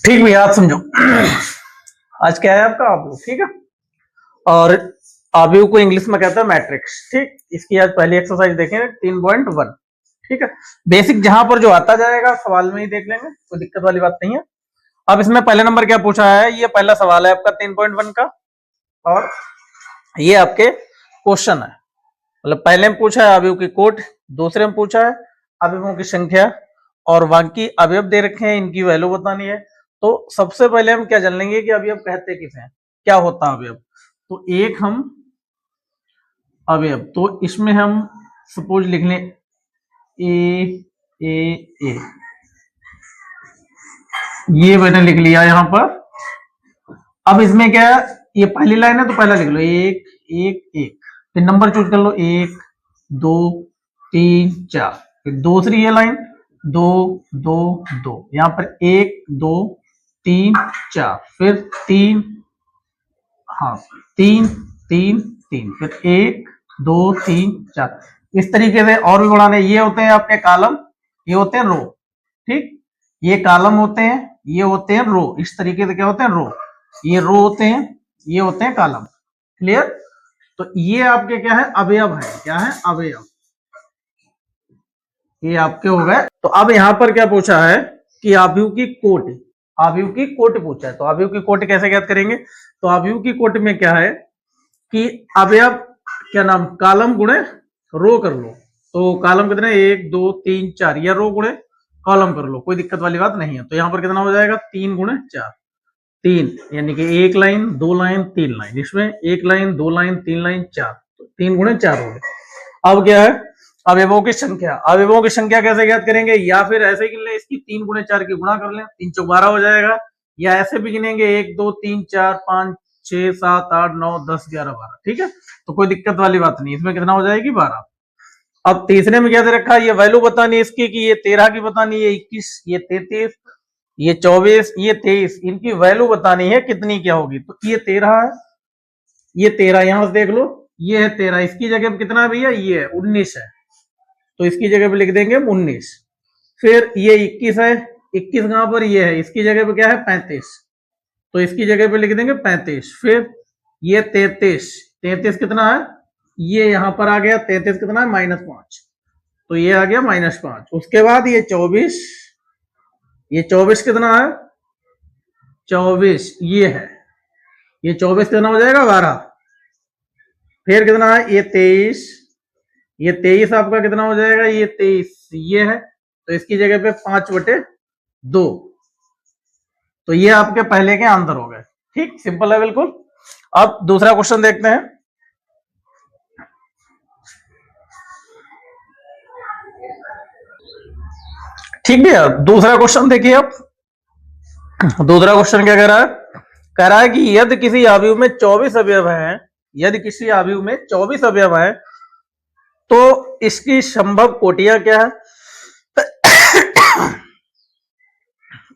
ठीक भैया, आप समझो। आज क्या है आपका अवयव, ठीक है। और अवयव को इंग्लिश में कहता है मैट्रिक्स, ठीक। इसकी आज पहली एक्सरसाइज देखें 3.1, ठीक है। बेसिक जहां पर जो आता जाएगा सवाल में ही देख लेंगे, कोई दिक्कत वाली बात नहीं है। अब इसमें पहले नंबर क्या पूछा है, ये पहला सवाल है आपका 3.1 का, और ये आपके क्वेश्चन है। मतलब पहले में पूछा है अवयव की कोट, दूसरे में पूछा है अवयवों की संख्या, और बाकी अवयव दे रखे हैं, इनकी वैल्यू बतानी है। तो सबसे पहले हम क्या जान लेंगे कि अवयव कहते किसे हैं, क्या होता है अवयव। तो एक हम अवयव, तो इसमें हम सपोज लिख लें ए ए ए, ये मैंने लिख लिया यहां पर। अब इसमें क्या है, ये पहली लाइन है तो पहला लिख लो एक एक एक, फिर नंबर चूज कर लो 1 2 3 4, फिर दूसरी ये लाइन 2 2 2, यहां पर 1 2 3 4, फिर 3, हाँ 3 3 3, फिर 1 2 3 4। इस तरीके से और भी बढ़ाने, ये होते हैं आपके कॉलम, ये होते हैं रो, ठीक। ये कॉलम होते हैं, ये होते हैं रो, इस तरीके से क्या होते हैं रो, ये रो होते हैं, ये होते हैं कॉलम। क्लियर। तो ये आपके क्या है, अवयव है, क्या है अवयव, ये आपके हो गए। तो अब यहां पर क्या पूछा है कि अवयव की कोटि, अवयव की कोटि पूछा है। तो अवयव की कोटि कैसे ज्ञात करेंगे, तो अवयव की कोटि में क्या है कि अवयव क्या नाम, कॉलम गुणे रो कर लो। तो कॉलम कितने 1 2 3 4, या रो गुणे कॉलम कर लो, कोई दिक्कत वाली बात नहीं है। तो यहां पर कितना हो जाएगा 3 गुणे 4, 3 यानी कि 1 लाइन 2 लाइन 3 लाइन, इसमें 1 लाइन 2 लाइन 3 लाइन 4, तो 3 गुणे 4 हो गए। अब क्या है अवयवों की संख्या, अवयवों की संख्या कैसे ज्ञात करेंगे, या फिर ऐसे गिन लें इसकी 3 गुणे 4 की गुणा कर लें, 3 चौक 12 हो जाएगा, या ऐसे भी गिनेंगे 1 2 3 4 5 6 7 8 9 10 11 12, ठीक है। तो कोई दिक्कत वाली बात नहीं, इसमें कितना हो जाएगी 12। अब तीसरे में क्या दे रखा है, ये वैल्यू बतानी है इसकी, कि ये 13 की बतानी है, 21 ये 33 ये 24 ये 23, इनकी वैल्यू बतानी है कितनी क्या होगी। तो ये 13 है, ये 13 यहां से देख लो, ये है 13, इसकी जगह पे कितना है भैया, ये है 19 है, तो इसकी जगह पे लिख देंगे हम 19। फिर ये 21 है, 21 कहां पर, ये है, इसकी जगह पे क्या है 35, तो इसकी जगह पे लिख देंगे 35। फिर ये 33, 33 कितना है, ये यहां पर आ गया 33 कितना है -5, तो ये आ गया -5। उसके बाद ये 24, ये 24 कितना है 24, ये है, ये 24 कितना हो जाएगा 12। फिर कितना है ये 23, ये 23 आपका कितना हो जाएगा, ये 23 ये है, तो इसकी जगह पे 5/2, तो ये आपके पहले के आंसर हो गए, ठीक, सिंपल है बिल्कुल। अब दूसरा क्वेश्चन देखते हैं। ठीक भैया, दूसरा क्वेश्चन देखिए। अब दूसरा क्वेश्चन क्या कह रहा है कि यदि किसी अवयव में 24 अवयव हैं, यदि किसी अवयव में 24 अवयव हैं, तो इसकी संभव कोटियां क्या है।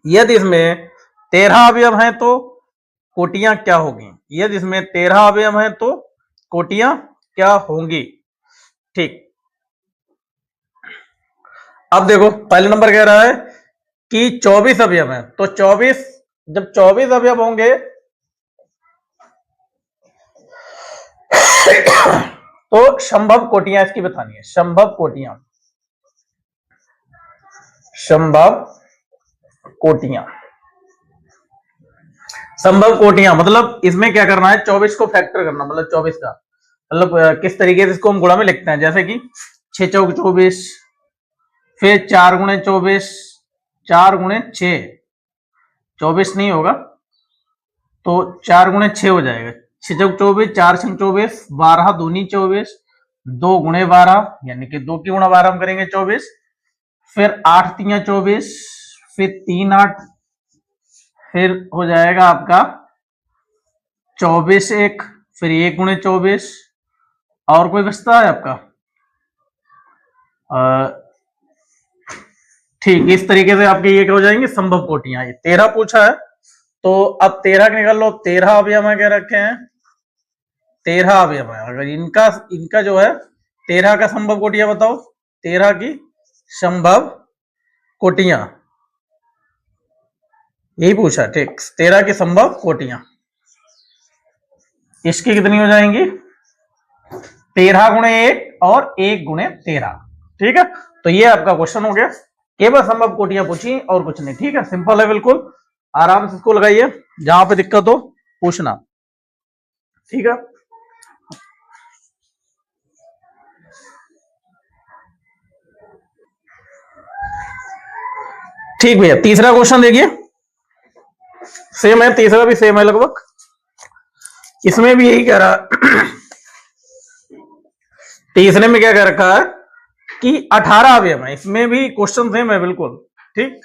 यदि इसमें 13 अवयव हैं तो कोटियां क्या होगी, यदि इसमें 13 अवयव हैं तो कोटियां क्या होंगी, ठीक। अब देखो पहले नंबर कह रहा है कि 24 अवयव हैं, तो 24, जब 24 अवयव होंगे तो संभव कोटियां इसकी बतानी है, संभव कोटियां, संभव कोटियां, संभव कोटियां मतलब इसमें क्या करना है, 24 को फैक्टर करना, मतलब 24 का मतलब किस तरीके से इसको हम गुणा में लिखते हैं, जैसे कि 6 चौक 24, फिर 4 गुणे 24, 4 गुणे 6, 24 नहीं होगा तो 4 गुणे 6 हो जाएगा, 6 चौक 24, 4 छंग 24, 12 दूनी 24, 2 गुणे 12 यानी कि 2 की गुणा 12 हम करेंगे 24, फिर 8 तिया 24, फिर 3 8, फिर हो जाएगा आपका 24 1, फिर 1 गुणे 24, और कोई बचता है आपका, ठीक। इस तरीके से आपके ये क्या हो जाएंगे संभव कोटियां। ये 13 पूछा है, तो अब 13 निकाल लो, 13 अवयव में क्या रखे हैं, 13 अवयव है, अगर इनका जो है 13 का संभव कोटियां बताओ, 13 की संभव कोटियां, यही पूछा। ठीक, 13 की संभव कोटियां। इसकी कितनी हो जाएंगी? 13 गुणे 1 और 1 गुणे 13। ठीक है, तो ये आपका क्वेश्चन हो गया। केवल संभव कोटियां पूछी और कुछ नहीं। ठीक है, सिंपल है बिल्कुल, आराम से इसको लगाइए, जहां पे दिक्कत हो पूछना। ठीक है, ठीक भैया, तीसरा क्वेश्चन देखिए, सेम है, तीसरा भी सेम है लगभग। इसमें भी यही कह रहा तीसरे में क्या कह रखा है कि 18 अवयव है। इसमें भी क्वेश्चन सेम है बिल्कुल। ठीक,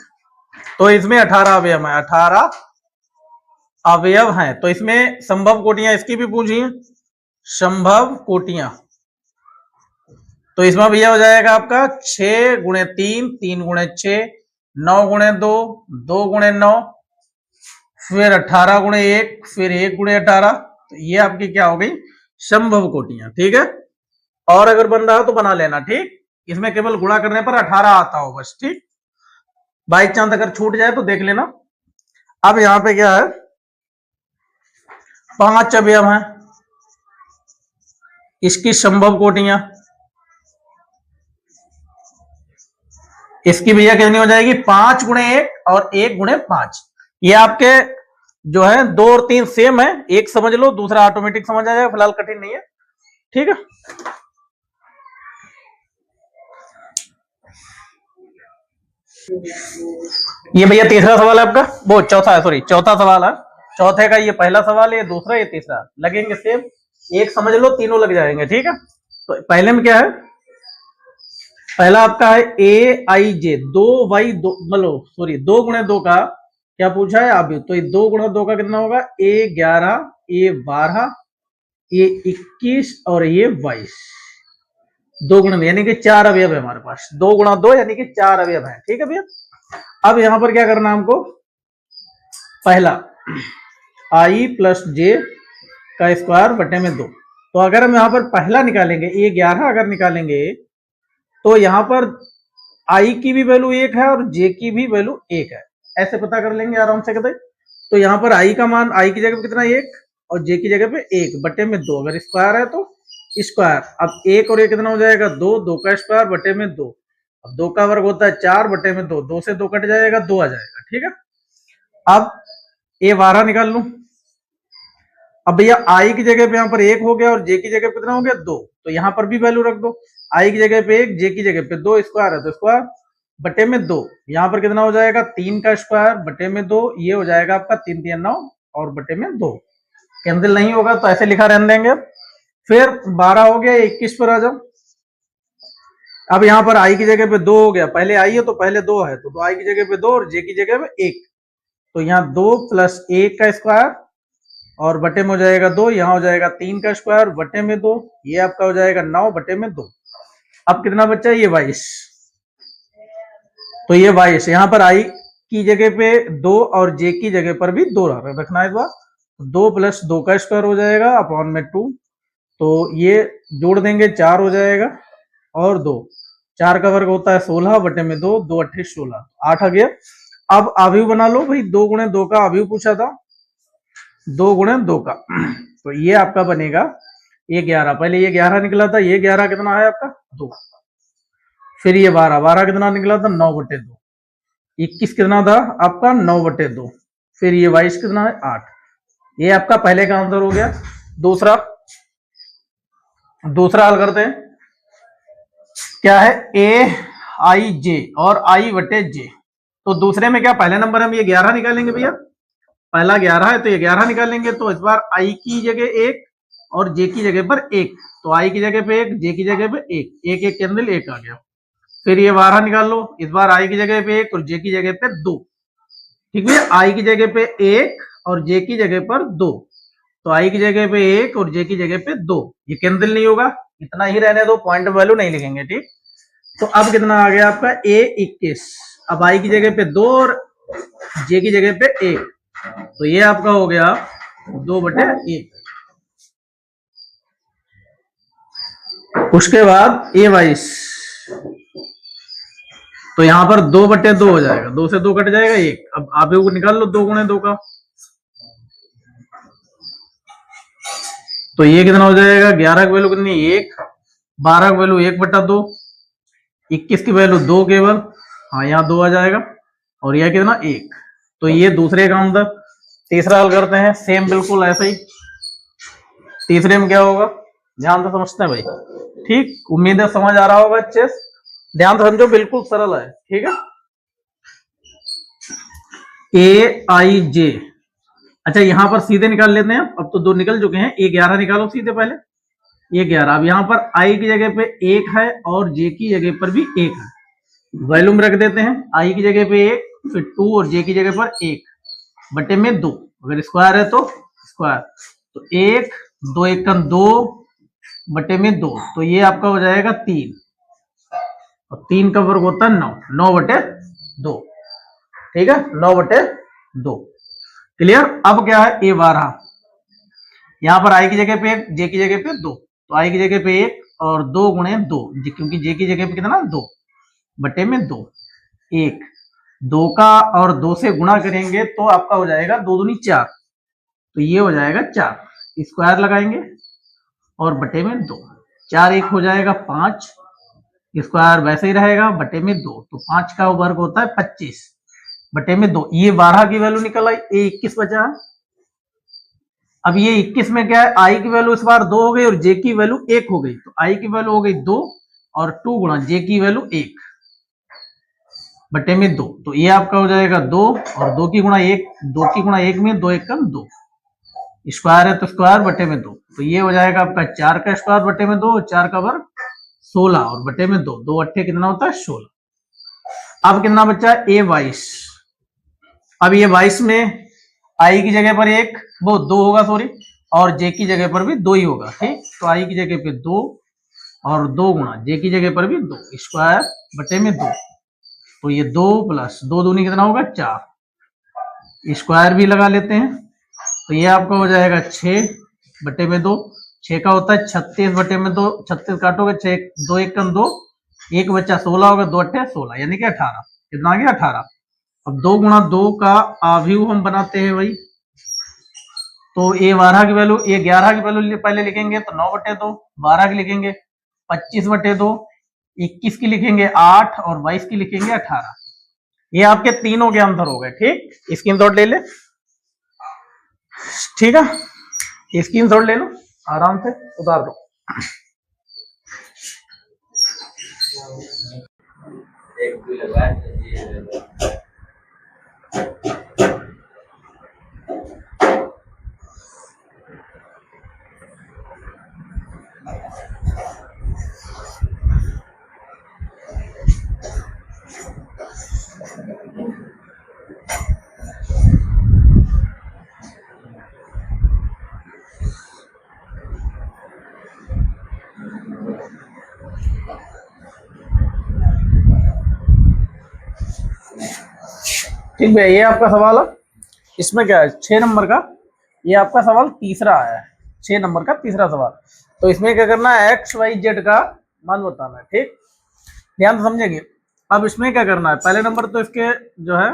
तो इसमें 18 अवयव है, 18 अवयव हैं। तो इसमें संभव कोटियां इसकी भी पूछी है, संभव कोटियां। तो इसमें भैया हो जाएगा आपका 6 गुणे 3, 3 गुणे 6, 9 गुणे 2, 2 गुणे 9, फिर 18 गुणे 1, फिर 1 गुणे 18। तो ये आपकी क्या हो गई? संभव कोटियां। ठीक है, और अगर बन रहा हो तो बना लेना। ठीक, इसमें केवल गुणा करने पर 18 आता हो बस। ठीक, बाई चांस अगर छूट जाए तो देख लेना। अब यहां पे क्या है, 5 अवयव हैं, इसकी संभव कोटियां। इसकी भैया कितनी हो जाएगी? 5 गुणे 1 और 1 गुणे 5। ये आपके जो है 2 और 3 सेम है, एक समझ लो, दूसरा ऑटोमेटिक समझ आ जाएगा, फिलहाल कठिन नहीं है। ठीक है, ये भैया तीसरा सवाल है आपका, वो चौथा है, सॉरी चौथा सवाल है। चौथे का ये पहला सवाल है, ये दूसरा, ये तीसरा, लगेंगे सेम, एक समझ लो, तीनों लग जाएंगे। ठीक है, तो पहले में क्या है, पहला आपका है ए आई जे, 2 दो, मतलब सॉरी 2 गुणे 2 का क्या पूछा है आप? तो ये 2 गुणा 2 का कितना होगा? A11, A12, A21 और A22। 2 गुणा यानी कि 4 अवयव है हमारे पास, 2 गुणा 2 यानी कि 4 अवयव है। ठीक है भैया, अब यहां पर क्या करना हमको, पहला आई प्लस जे का स्क्वायर बटे में 2। तो अगर हम यहां पर पहला निकालेंगे, A11 अगर निकालेंगे, तो यहां पर आई की भी वैल्यू 1 है और जे की भी वैल्यू 1 है, ऐसे पता कर लेंगे आराम से कहते। तो यहां पर आई का मान, आई की जगह पे कितना? 1, और जे की जगह पे 1 बटे में 2। अगर स्क्वायर है तो स्क्वायर, अब 1 और 1 कितना हो जाएगा? 2, 2 का स्क्वायर बटे में 2। अब 2 का वर्ग होता है 4 बटे में 2, 2 से 2 कट जाएगा, 2 आ जाएगा। ठीक है, अब A12 निकाल लू। अब भैया आई की जगह पे यहाँ पर 1 हो गया और जे की जगह पे कितना हो गया? 2। तो यहाँ पर भी वैल्यू रख दो, आई की जगह पे 1, जे की जगह पे 2, स्क्वायर है तो स्क्वायर बटे में 2। यहाँ पर कितना हो जाएगा? 3 का स्क्वायर बटे में 2, ये हो जाएगा आपका 3 3 9 और बटे में 2। कैंसिल नहीं होगा तो ऐसे लिखा रहने देंगे। फिर 12 हो गया, 21 पर आ जाओ। अब यहाँ पर आई की जगह पे 2 हो गया, पहले आई है तो पहले 2 है, तो आई की जगह पे 2 और जे की जगह पे 1। तो यहाँ 2 प्लस 1 का स्क्वायर और बटे में हो जाएगा 2, यहाँ हो जाएगा 3 का स्क्वायर बटे में 2, ये आपका हो जाएगा 9 बटे में 2। अब कितना बच्चा? ये 22। तो ये 22, यहाँ पर आई की जगह पे 2 और जे की जगह पर भी 2 रखना है। इस बार 2 प्लस 2 का स्क्वायर हो जाएगा अपॉन में 2, तो ये जोड़ देंगे 4 हो जाएगा और 2, 4 का वर्ग होता है 16 बटे में 2, 2 8 16, 8 आ गया। अब अवयव बना लो भाई, 2 गुणे 2 का अवयव पूछा था, 2 गुणे 2 का, तो ये आपका बनेगा ये 11। पहले ये 11 निकला था, ये 11 कितना है आपका? 2। फिर ये 12, 12 कितना निकला था? 9 बटे 2। 21 कितना था आपका? 9 बटे 2। फिर ये 22 कितना है? 8। ये आपका पहले का आंसर हो गया। दूसरा हल करते हैं, क्या है? ए आई जे और आई बटे जे। तो दूसरे में क्या, पहले नंबर हम ये 11 निकालेंगे भैया, पहला 11 है तो ये 11 निकालेंगे। तो इस बार आई की जगह 1 और जे की जगह पर 1, तो आई की जगह पे 1, जे की जगह पे 1, 1 1 कैंसिल, 1 आ गया। फिर ये 12 निकाल लो, इस बार आई की जगह पे 1 और जे की जगह पे 2। ठीक है, आई की जगह पे 1 और जे की जगह पर 2, तो आई की जगह पे 1 और जे की जगह पे 2, ये कैंसिल नहीं होगा, इतना ही रहने दो, पॉइंट वैल्यू नहीं लिखेंगे। ठीक, तो अब कितना आ गया आपका? A21। अब आई की जगह पे 2 और जे की जगह पे 1, तो ये आपका हो गया 2 बटे 1। उसके बाद A22, तो यहाँ पर 2/2 हो जाएगा, 2 से 2 कट जाएगा 1। अब आप को निकाल लो 2 गुणे 2 का, तो ये कितना हो जाएगा, 11 की वैल्यू कितनी 1, 12 की वैल्यू 1/2, 21 की वैल्यू 2 केवल, हाँ यहाँ 2 आ जाएगा, और यह कितना 1। तो ये दूसरे का अंदर। तीसरा हल करते हैं सेम बिल्कुल ऐसे ही। तीसरे में क्या होगा, ध्यान से समझते हैं भाई, ठीक, उम्मीद है समझ आ रहा होगा अच्छे से, ध्यान से समझो, बिल्कुल सरल है, ठीक है। AIJ, अच्छा यहां पर सीधे निकाल लेते हैं, अब तो 2 निकल चुके हैं, A11 निकालो सीधे पहले, A11। अब यहाँ पर I की जगह पे 1 है और J की जगह पर भी 1 है, वैल्यू में रख देते हैं, I की जगह पे 1, फिर 2 और J की जगह पर 1/2, अगर स्क्वायर है तो स्क्वायर, तो 1 2 1 2/2, तो ये आपका हो जाएगा 3, और 3 का वर्ग होता है 9, 9/2, ठीक है, 9/2, क्लियर। अब क्या है, A12, यहाँ पर I की जगह पे 1, J की जगह पे 2, तो I की जगह पे 1 और 2 गुणे 2, क्योंकि J की जगह पे कितना 2/2, 1 2 का और 2 से गुणा करेंगे तो आपका हो जाएगा 2 दूनी 4, तो ये हो जाएगा 4, स्क्वायर लगाएंगे और बटे में 2, 4 1 हो जाएगा 5, स्क्वायर वैसे ही रहेगा, बटे में 2, तो 5 का वर्ग होता है 25/2। ये 12 की वैल्यू निकल आई, ये 21 बचा। अब ये 21 में क्या है, I की वैल्यू इस बार 2 हो गई और J की वैल्यू 1 हो गई, तो I की वैल्यू हो गई 2 और 2 गुणा J की वैल्यू 1/2, तो ये आपका हो जाएगा 2 और 2 की गुणा 1, 2 की गुणा 1 में 2 1 2, स्क्वायर है तो स्क्वायर बटे में 2, तो ये हो जाएगा आपका 4 का स्क्वायर बटे में 2, 4 का वर्ग 16 और बटे में 2, 2 अट्ठे कितना होता है 16। अब कितना बचा, A22। अब ये 22 में I की जगह पर 1 वो 2 होगा, सॉरी, और J की जगह पर भी 2 ही होगा, ठीक, तो I की जगह पे 2 और 2 गुणा J की जगह पर भी 2, स्क्वायर बटे में 2, तो ये 2 प्लस 2 दूनी कितना होगा 4, स्क्वायर भी लगा लेते हैं, तो ये आपका हो जाएगा 6/2, 6 का होता है 36/2, 36 काटोगे 6 2 1 2, 1 बच्चा 16 होगा, 2 अट्ठे 16, यानी कि 18, कितना आ गया 18। अब 2 गुणा 2 का आव्यूह हम बनाते हैं भाई, तो A12 की वैल्यू, A11 की वैल्यू पहले लिखेंगे तो 9/2, 12 की लिखेंगे 25/2, 21 की लिखेंगे 8 और 22 की लिखेंगे 18। ये आपके तीनों के आंसर हो गए, ठीक, स्क्रीनशॉट ले ले, ठीक है, स्क्रीनशॉट ले लो, आराम से उतार दो। ठीक भैया, ये आपका सवाल है, इसमें क्या है 6 नंबर का, ये आपका सवाल तीसरा आया है, 6 नंबर का तीसरा सवाल। तो इसमें क्या करना है, XYZ का मान बताना है, ठीक, ध्यान से समझेंगे। अब इसमें क्या करना है, पहले नंबर तो इसके जो है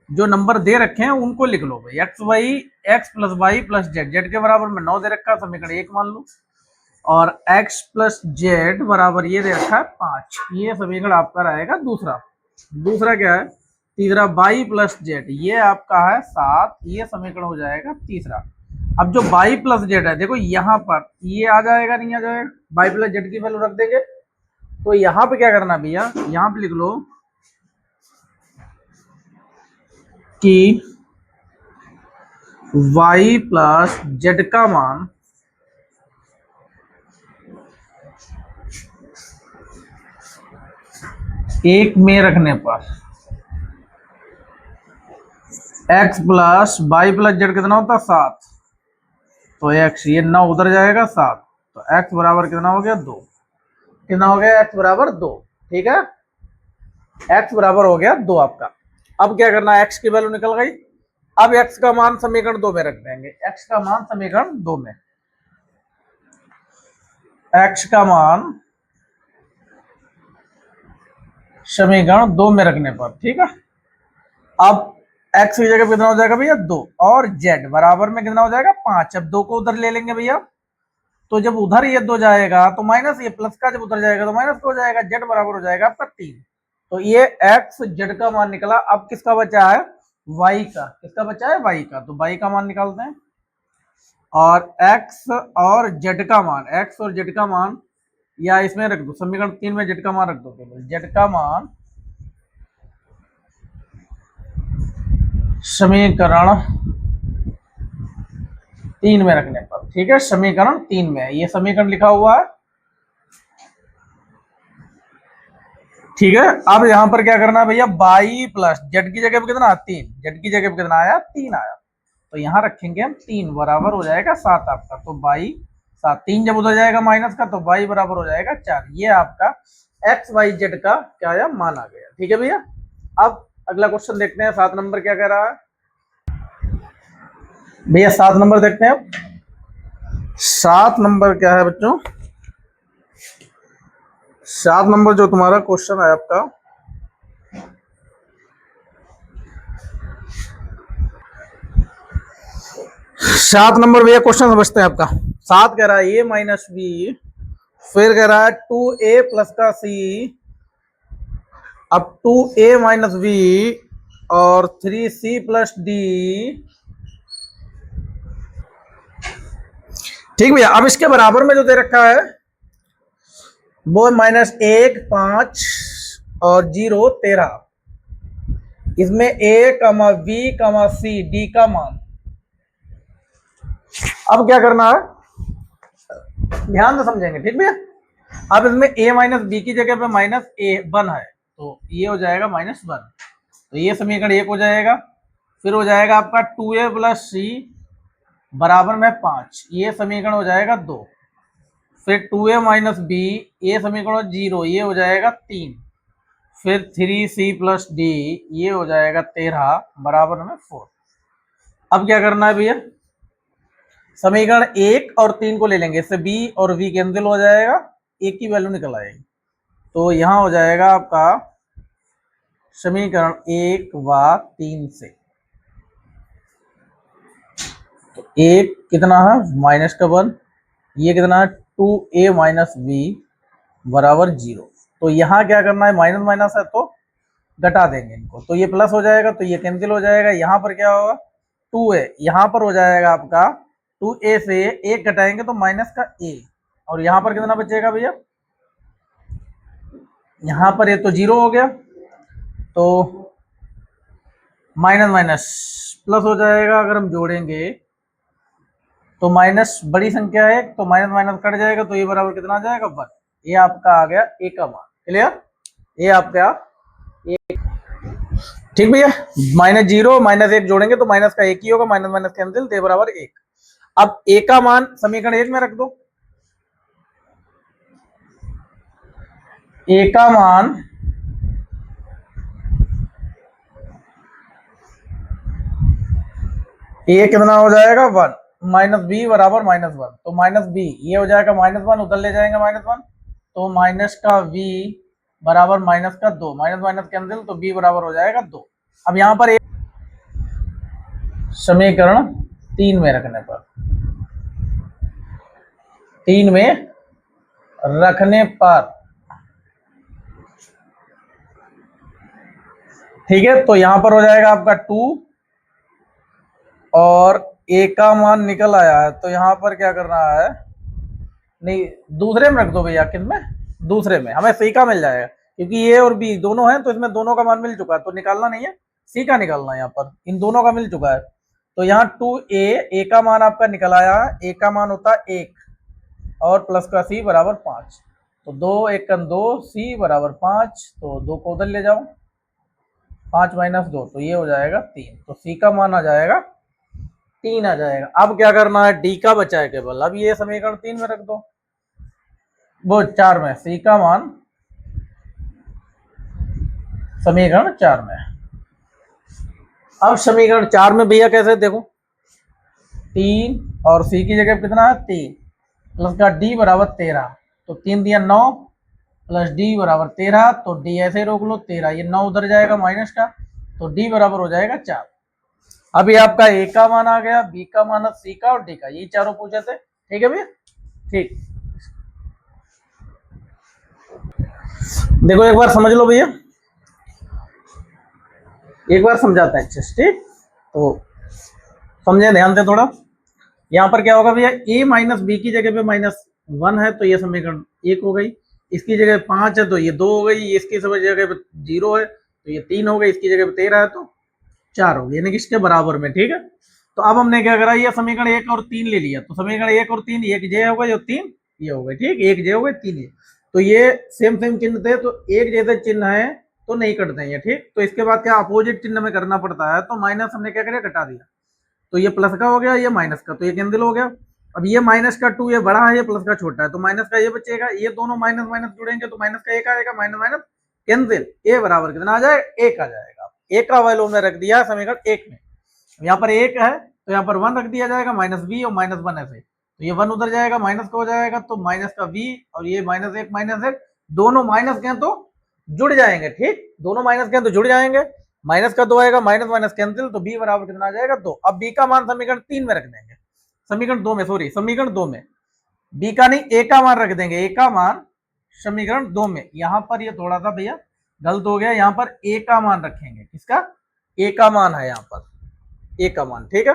जो नंबर दे रखे हैं उनको लिख लो भाई, x plus Y plus Z, Z के बराबर में 9 दे रखा है, समीकरण 1 मान लो, और x प्लस जेड बराबर ये दे रखा है 5, ये समीकरण आपका रहेगा दूसरा। दूसरा क्या है, तीसरा y प्लस जेड, ये आपका है 7, ये समीकरण हो जाएगा तीसरा। अब जो y प्लस जेड है, देखो यहाँ पर ये आ जाएगा नहीं आ जाएगा, y प्लस जेड की वैल्यू रख देंगे, तो यहाँ पे क्या करना भैया, यहाँ पे लिख लो कि y प्लस जेड का मान एक में रखने पर x plus Y plus Z कितना होता है 7, तो x ये 9 उधर जाएगा 7, तो x बराबर कितना हो गया 2, कितना हो गया x बराबर 2, ठीक है, x बराबर हो गया 2 आपका। अब क्या करना है, x की वैल्यू निकल गई, अब x का मान समीकरण 2 में रख देंगे, x का मान समीकरण 2 में, x का मान समीकरण 2 में रखने पर, ठीक है। अब x की जगह कितना हो जाएगा भैया 2, और z बराबर में कितना हो जाएगा 5। अब 2 को उधर ले लेंगे भैया, तो जब उधर ये 2 जाएगा तो माइनस, ये प्लस का जब उधर जाएगा तो माइनस का हो जाएगा, z बराबर हो जाएगा आपका 3। तो ये x z का मान निकला। अब किसका बचा है y का, किसका बचा है y का, तो y का मान निकालते हैं। और x और z का मान, x और z का मान या इसमें रख दो, समीकरण 3 में z का मान रख दो, z का मान समीकरण 3 में रखने पर, ठीक है। समीकरण 3 में ये समीकरण लिखा हुआ है, ठीक है। अब यहां पर क्या करना है भैया, y प्लस जेड की जगह पे कितना 3, जेड की जगह पे कितना आया 3 आया, तो यहां रखेंगे हम 3 बराबर हो जाएगा 7 आपका। तो y 7, 3 जब उधर जाएगा माइनस का तो y बराबर हो जाएगा 4। ये आपका x y z का क्या आया मान आ गया, ठीक है भैया। अब अगला क्वेश्चन देखते हैं, 7 नंबर क्या कह रहा है भैया। 7 नंबर देखते हैं, 7 नंबर क्या है बच्चों, 7 नंबर जो तुम्हारा क्वेश्चन है आपका, सात नंबर भैया क्वेश्चन समझते हैं आपका। 7 कह रहा है a माइनस बी, फिर कह रहा है 2a प्लस का c, अब 2a माइनस बी और 3c प्लस d, ठीक भैया। अब इसके बराबर में जो दे रखा है वो -1 5 और 0 13, इसमें a b c d का मान। अब क्या करना है, ध्यान से समझेंगे, ठीक भैया। अब इसमें a माइनस बी की जगह पे -1 है, तो ये हो जाएगा -1, तो ये समीकरण 1 हो जाएगा। फिर हो जाएगा आपका 2a प्लस सी बराबर में 5, ये समीकरण हो जाएगा 2। फिर 2a माइनस बी, ये समीकरण 0, ये हो जाएगा 3। फिर 3c प्लस डी, ये हो जाएगा 13 बराबर में 4। अब क्या करना है भैया, समीकरण 1 और 3 को ले लेंगे, इससे b और v कैंसिल हो जाएगा, एक की वैल्यू निकल आएगी। तो यहां हो जाएगा आपका समीकरण 1 व 3 से, तो 1 कितना है माइनस का 1, ये कितना है 2a माइनस बी बराबर 0। तो यहाँ क्या करना है, माइनस माइनस है तो घटा देंगे इनको, तो ये प्लस हो जाएगा, तो ये कैंसिल हो जाएगा। यहाँ पर क्या होगा 2a, यहाँ पर हो जाएगा आपका 2a से 1 घटाएंगे तो माइनस का a, और यहाँ पर कितना बचेगा भैया, यहाँ पर ये तो 0 हो गया, तो माइनस माइनस प्लस हो जाएगा। अगर हम जोड़ेंगे तो माइनस बड़ी संख्या है, तो माइनस माइनस कट जाएगा, तो ये बराबर कितना आ जाएगा 1। ये आपका आ गया a का मान, क्लियर। ये आपका एक, ठीक भैया। -0 -1 जोड़ेंगे तो माइनस का 1 ही होगा, माइनस माइनस कैंसिल, तो बराबर 1। अब a का मान समीकरण 1 में रख दो, a का मान a कितना हो जाएगा 1, माइनस बी बराबर -1, तो माइनस बी ये हो जाएगा -1, उधर ले जाएंगे -1, तो माइनस का v बराबर माइनस का 2, माइनस माइनस कैंसिल, तो b बराबर हो जाएगा 2। अब यहां पर समीकरण 3 में रखने पर, 3 में रखने पर, ठीक है। तो यहां पर हो जाएगा आपका 2 और a का मान निकल आया है, तो यहां पर क्या करना है, नहीं दूसरे में रख दो भैया, किसमें, दूसरे में हमें c का मिल जाएगा, क्योंकि a और b दोनों हैं, तो इसमें दोनों का मान मिल चुका है, तो निकालना नहीं है, c का निकालना है। यहाँ पर इन दोनों का मिल चुका है, तो यहाँ 2a का मान आपका निकल आया है, a का मान होता है 1 और प्लस का c बराबर 5, तो 2 1 2, c बराबर 5, तो 2 को उधर ले जाओ, 5 माइनस 2, तो ये हो जाएगा 3, तो c का मान आ जाएगा 3 आ जाएगा। अब क्या करना है, d का बचा है केवल, अब ये समीकरण 3 में रख दो, वो 4 में c का मान समीकरण 4 में। अब समीकरण 4 में भैया कैसे देखो, 3 और c की जगह कितना है 3, प्लस का d बराबर 13, तो 3 दिया 9, प्लस डी बराबर 13, तो डी ऐसे ही रोक लो 13, ये 9 उधर जाएगा माइनस का, तो डी बराबर हो जाएगा 4। अभी आपका ए का मान आ गया, बी का मान, सी का और डी का, ये चारों पूछे थे। ठीक है भैया, ठीक। देखो एक बार समझ लो भैया, एक बार समझाते हैं अच्छे से, ठीक। तो समझे ध्यान से थोड़ा। यहाँ पर क्या होगा भैया, ए माइनस बी की जगह पे -1 है तो ये समीकरण 1 हो गई, इसकी जगह 5 है तो ये 2 हो गई, इसकी जगह पे 0 है तो ये 3 हो गई, इसकी जगह पे 13 है तो 4 हो गई, यानी कि इसके बराबर में। ठीक है, तो अब हमने क्या करा, ये समीकरण 1 और 3 ले लिया, तो समीकरण 1 और 3, एक जे हो गए और 3 ये हो गए। ठीक, एक जे हो गए 3 ये, तो ये सेम सेम चिन्ह थे, तो एक जैसे चिन्ह है तो नहीं कटते हैं। ठीक, तो इसके बाद क्या अपोजिट चिन्ह में करना पड़ता है, तो माइनस हमने क्या किया, घटा दिया, तो ये प्लस का हो गया, ये माइनस का, तो ये कैंसिल हो गया। अब ये माइनस का 2 ये बड़ा है, ये प्लस का छोटा है, तो माइनस का ये बचेगा, ये दोनों माइनस माइनस जुड़ेंगे तो माइनस का 1 आएगा, माइनस माइनस कैंसिल, ए बराबर कितना आ जाएगा, 1 आ जाएगा। 1 का वैल्यू में रख दिया समीकरण 1 में, यहाँ पर 1 है तो यहाँ पर 1 रख दिया जाएगा, माइनस बी और -1 ऐसे, तो ये 1 उधर जाएगा, माइनस का हो जाएगा, तो माइनस का बी और ये -1 दोनों माइनस के तो जुड़ जाएंगे। ठीक, दोनों माइनस के तो जुड़ जाएंगे, माइनस का 2 आएगा, माइनस माइनस कैंसिल, तो बी बराबर कितना आ जाएगा, 2। अब बी का मान समीकरण 3 में रख देंगे, समीकरण 2 में, सॉरी समीकरण 2 में, बी का नहीं ए का मान रख देंगे, ए का मान समीकरण 2 में। यहां पर ये थोड़ा सा भैया गलत हो गया, यहां पर ए का मान रखेंगे, किसका, ए का मान है यहाँ पर, ए का मान। ठीक है,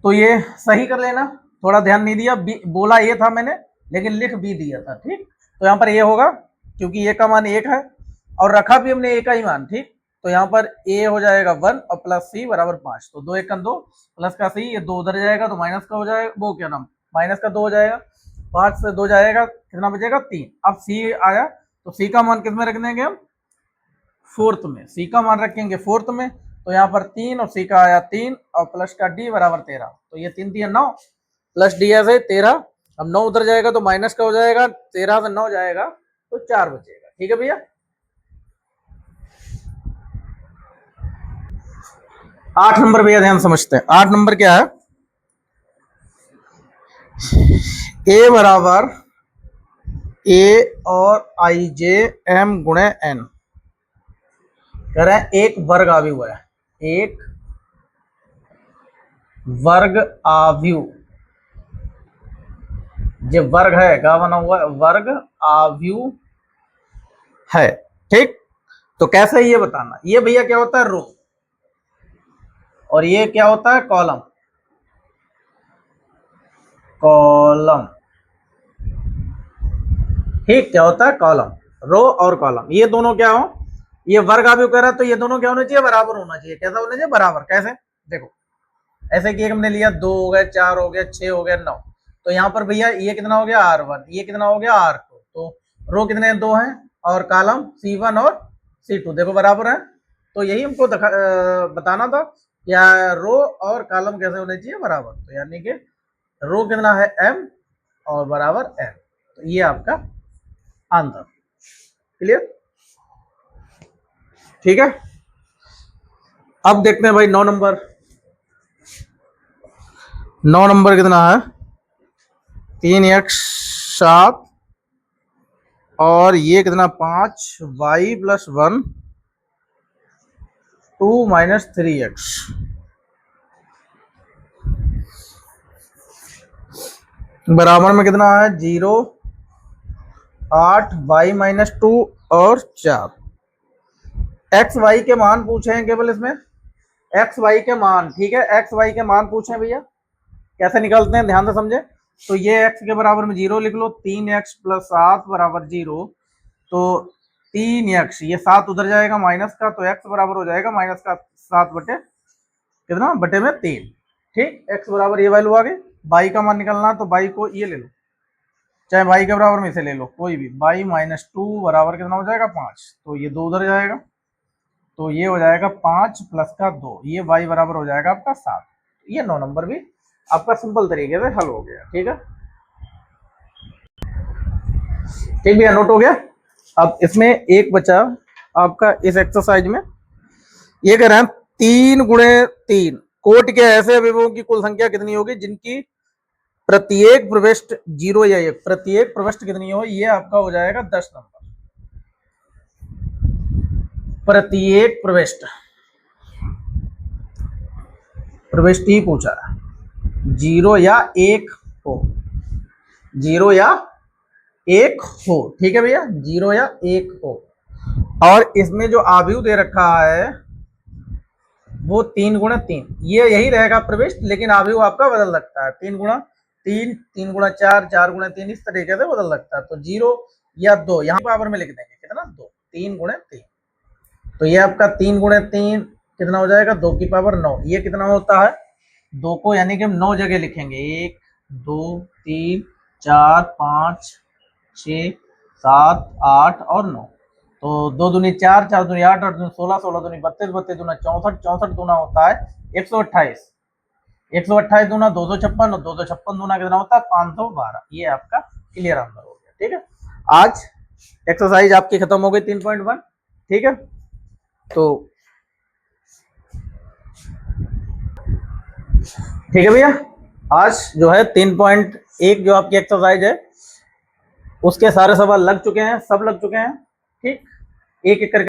तो ये सही कर लेना, थोड़ा ध्यान नहीं दिया, बोला ए था मैंने लेकिन लिख बी दिया था। ठीक, तो यहाँ पर ए होगा क्योंकि ए का मान 1 है और रखा भी हमने ए का ही मान। ठीक, तो यहाँ पर ए हो जाएगा 1 और प्लस सी बराबर 5, तो 2 1 2 प्लस का सी, ये 2 उधर जाएगा तो माइनस का हो जाएगा, वो क्या नाम, माइनस का 2 हो जाएगा, 5 से 2 जाएगा, कितना बचेगा 3। अब सी आया तो सी का मान किस में रख देंगे हम, फोर्थ में, सी का मान रखेंगे फोर्थ में, तो यहाँ पर 3 और सी का आया 3 और प्लस का डी बराबर 13, तो ये 3 3 9 प्लस डी ऐसे 13, अब 9 उधर जाएगा तो माइनस का हो जाएगा, 13 से 9 जाएगा तो 4 बचेगा। ठीक है भैया, 8 नंबर भैया ध्यान समझते हैं, 8 नंबर क्या है, ए बराबर ए और आई जे एम गुणे एन, कह रहे हैं एक वर्ग आव्यूह है, एक वर्ग आव्यूह, जो वर्ग है क्या बना हुआ है, वर्ग आव्यूह है। ठीक, तो कैसे ये बताना, ये भैया क्या होता है, रो, और ये क्या होता है, कॉलम, कॉलम। ठीक, क्या होता है, कॉलम, रो और कॉलम, ये दोनों क्या हो, ये वर्ग आव्यूह कह रहा है तो ये दोनों क्या होना चाहिए, बराबर होना चाहिए। कैसा होना चाहिए, बराबर। कैसे, देखो ऐसे कि हमने लिया 2 हो गए, 4 हो गया, 6 हो गया, 9, तो यहाँ पर भैया ये कितना हो गया R1, ये कितना हो गया R2, तो रो कितने 2 हैं और कॉलम C1 और C2 देखो बराबर है, तो यही हमको बताना था क्या, रो और कॉलम कैसे होने चाहिए, बराबर। तो यानी कि रो कितना है M और बराबर N, तो ये आपका आंसर। क्लियर, ठीक है। अब देखते हैं भाई 9 नंबर, 9 नंबर कितना है, 3x 7 और ये कितना 5y प्लस 1 2 माइनस 3x, बराबर में कितना है 0 8 y माइनस 2 और 4। एक्स वाई के मान पूछे हैं केवल इसमें, एक्स वाई के मान। ठीक है, एक्स वाई के मान पूछे हैं भैया, कैसे निकालते हैं ध्यान से समझे। तो ये x के बराबर में 0 लिख लो, 3x प्लस 7 बराबर 0, तो 3x, ये 7 उधर जाएगा माइनस का, तो x बराबर हो जाएगा माइनस का 7 बटे कितना, बटे में 3। ठीक, x बराबर ये वैल्यू आ गई, y का मान निकलना तो y को ये ले लो, चाहे y के बराबर में इसे ले लो कोई भी, y माइनस 2 बराबर कितना हो जाएगा 5, तो ये 2 उधर जाएगा, तो ये हो जाएगा 5 प्लस का 2, ये y बराबर हो जाएगा आपका 7। ये 9 नंबर भी आपका सिंपल तरीके से हल हो गया। ठीक है, ठीक भैया, नोट हो गया। अब इसमें एक बचा आपका इस एक्सरसाइज में, ये कह रहे हैं 3 गुणे 3 कोट के ऐसे अवयवों की कुल संख्या कितनी होगी जिनकी प्रत्येक प्रविष्ट 0 या 1, प्रत्येक प्रविष्ट कितनी हो, ये आपका हो जाएगा 10 नंबर। प्रत्येक प्रविष्ट ही पूछा है, 0 या 1 हो, 0 या 1 हो, ठीक है भैया, 0 या 1 हो। और इसमें जो आव्यूह दे रखा है वो 3 गुणा 3, ये यही रहेगा प्रविष्ट, लेकिन आव्यूह आपका बदल सकता है, 3 गुणा 3, 3 गुणा 4, 4 गुणा 3, इस तरीके से बदल सकता है। तो 0 या 2 यहाँ पावर में लिख देंगे, कितना 2, 3 गुणा 3, तो ये आपका 3 गुणा 3 कितना हो जाएगा, 2 की पावर 9, ये कितना होता है 2 को, यानी कि हम 9 जगह लिखेंगे, 1 2 3 4 5 6 7 8 और 9, तो 2 दूनी 4, 4 दूनी 8, 8 दूनी 16, 16 दूनी 32, 32 दूना 64, 64 दूना होता है 128, 128 दूना 256 और 256 दूना कितना होता है 512। ये आपका क्लियर आंसर हो गया। ठीक है, आज एक्सरसाइज आपकी खत्म हो गई 3.1। ठीक है, तो ठीक है भैया, आज जो है 3.1 जो आपकी एक्सरसाइज है उसके सारे सवाल लग चुके हैं, सब लग चुके हैं। ठीक, एक एक करके